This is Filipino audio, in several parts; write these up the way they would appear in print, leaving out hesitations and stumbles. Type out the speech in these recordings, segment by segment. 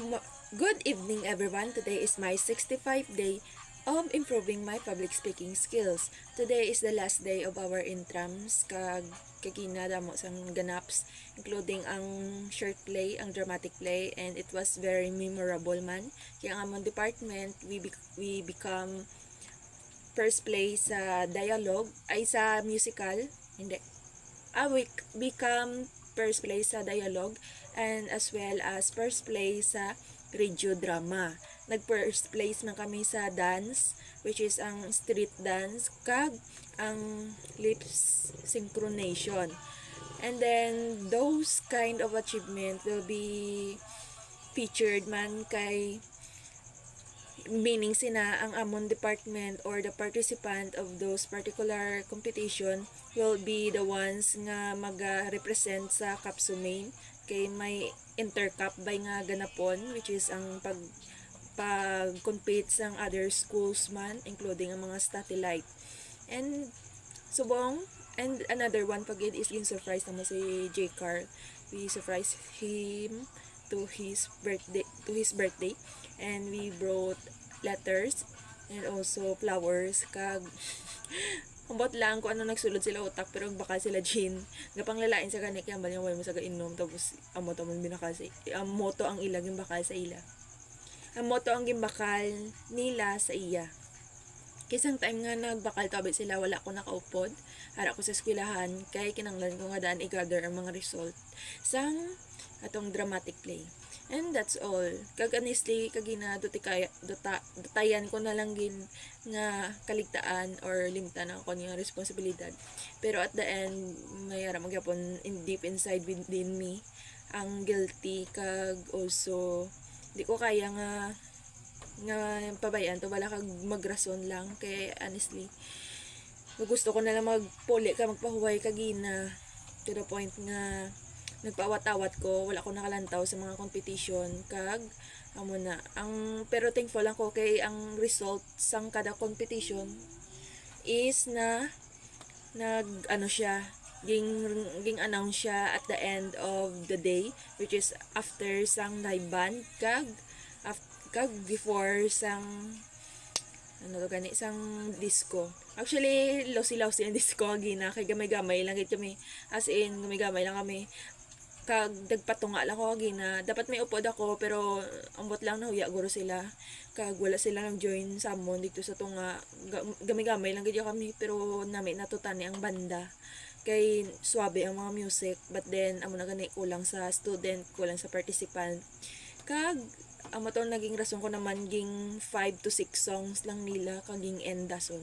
Good evening everyone. Today is my 65th day of improving my public speaking skills. Today is the last day of our intrams kag kagina damo sang ganaps including ang short play, ang dramatic play, and it was very memorable man. Kaya ang among department we become first place sa dialogue ay sa musical, hindi. We become first place sa dialogue and as well as first place sa radio drama. Nag-first place man kami sa dance, which is ang street dance, kag ang lips synchronization. And then, those kind of achievement will be featured man kay meaning sina ang amon department or the participant of those particular competition will be the ones nga maga-represent sa Kapsumain kay may intercup by nga ganapon, which is ang pag-compete sang other schools man including ang mga satellite and subong. And another one pagid is yung surprise naman si J. Carl. We surprised him to his birthday and we brought letters and also flowers kag ambot lang kung ano nagsulod sila utak pero baka sila gin gapang lalain sa kanik kaya bali way mo sa gainom tapos amo to man binakasi ang moto ang ila gimbakal sa ila ang moto ang gimbakal nila sa iya. Kisang time nga nagbakal tabi sila wala ko nakaupod hara ko sa eskwelahan kay kinanglan ko nga daan i-gather ang mga result sang atong dramatic play. And that's all. Kag honestly kagina dutayan ko na lang gin nga kaligtaan or limtan ako niyang responsibilidad. Pero at the end mayara magyapon in deep inside within me ang guilty kag also di ko kaya nga pabayan to wala kag magrason lang kay honestly gusto ko na lang magpuli ka magpahuway kagina to the point nga nagpaawat-awat ko wala ko nakalantaw sa mga competition kag amo na ang pero thankful lang ko kay ang result sang kada competition is na ging announce siya at the end of the day, which is after sang live band kag before sang sang disco. Actually lawsi ang disco gina kay gamay-gamay lang gid kami, as in gamay-gamay lang kami kag dagpatunga lang ko gina dapat may upod ako pero ambot lang nahuya guro sila kag wala sila nang join sa amon dito sa tunga gamay-gamay lang gid kami pero nami natutani ang banda kay swabe ang mga music but then amo na gani kulang sa student kulang sa participant kag amo to naging rason ko naman ging 5 to 6 songs lang nila kag ging endason.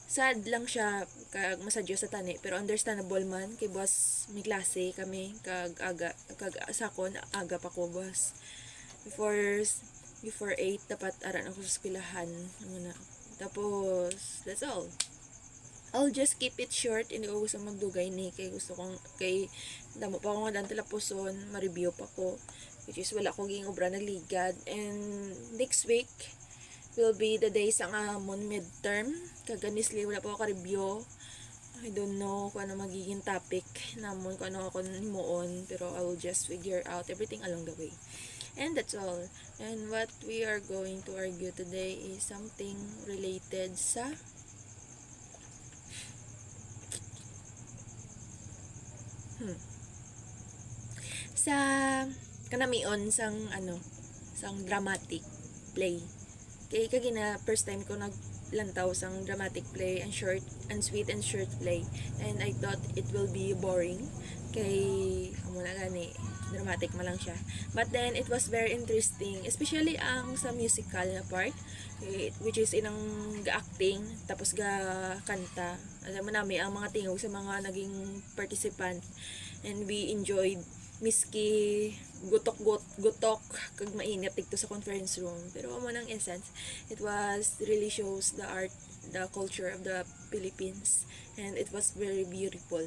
Sad lang siya kag masadyo sa tani pero understandable man kay boss may klase kami kag sakon aga pa ko boss before 8 dapat aran ako sa eskwelahan muna tapos that's all. I'll just keep it short, hindi ko gusto magdugay ni kay gusto kong kay damo pa ako nga dan talapuson ma-review pa ko which is wala ko ging obra nagligad and next week will be the day sa amon midterm kag honestly wala pa ako ka-review. I don't know kung ano magiging topic namon kung ano ako himuon pero I will just figure out everything along the way. And that's all. And what we are going to argue today is something related sa sa kanamion sang dramatic play. Kay kagina first time ko naglantaw sang dramatic play and short and sweet and short play and I thought it will be boring kay amo na gani dramatic man lang siya but then it was very interesting especially ang sa musical na part which is inang ga-acting tapos ga kanta alam mo nami ang mga tingog sa mga naging participant and we enjoyed miski gutok kag mainit dito sa conference room pero amo nang essence it was really shows the art the culture of the Philippines and it was very beautiful.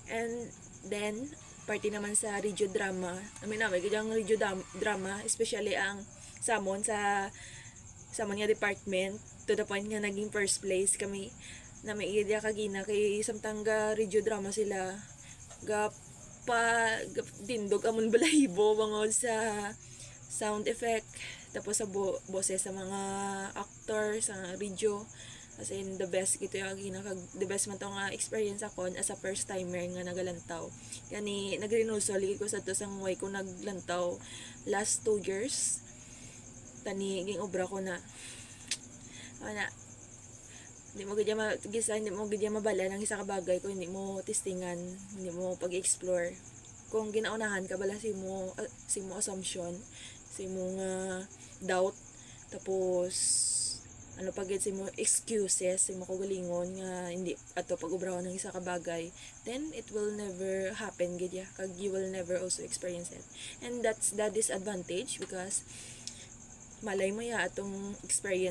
And then party naman sa radio drama namin gyud radio drama especially ang samon nga department to the point nga naging first place kami na may idea kagina kay samtang ga radio drama sila dindog amon balahibo bangod sound effect, tapos sa boses sa mga actor sa video. As in, the best gito yung the best man to nga experience ako as a first timer nga nagalantaw. Kani nagrenewal ligi ko sa to sang way ko naglantaw last 2 years. Tani ging obra ko na ana hindi mo gidya mabala ng isa ka bagay kung hindi mo testingan, hindi mo pag-explore. Kung ginaunahan ka bala si mo assumption, si mo nga doubt, tapos ano pagit si mo excuses, si mo kagalingon nga hindi ato pag-ubraw ng isa ka bagay, then it will never happen gid ya, kag you will never also experience it. And that's the disadvantage because malay mo ya atong experience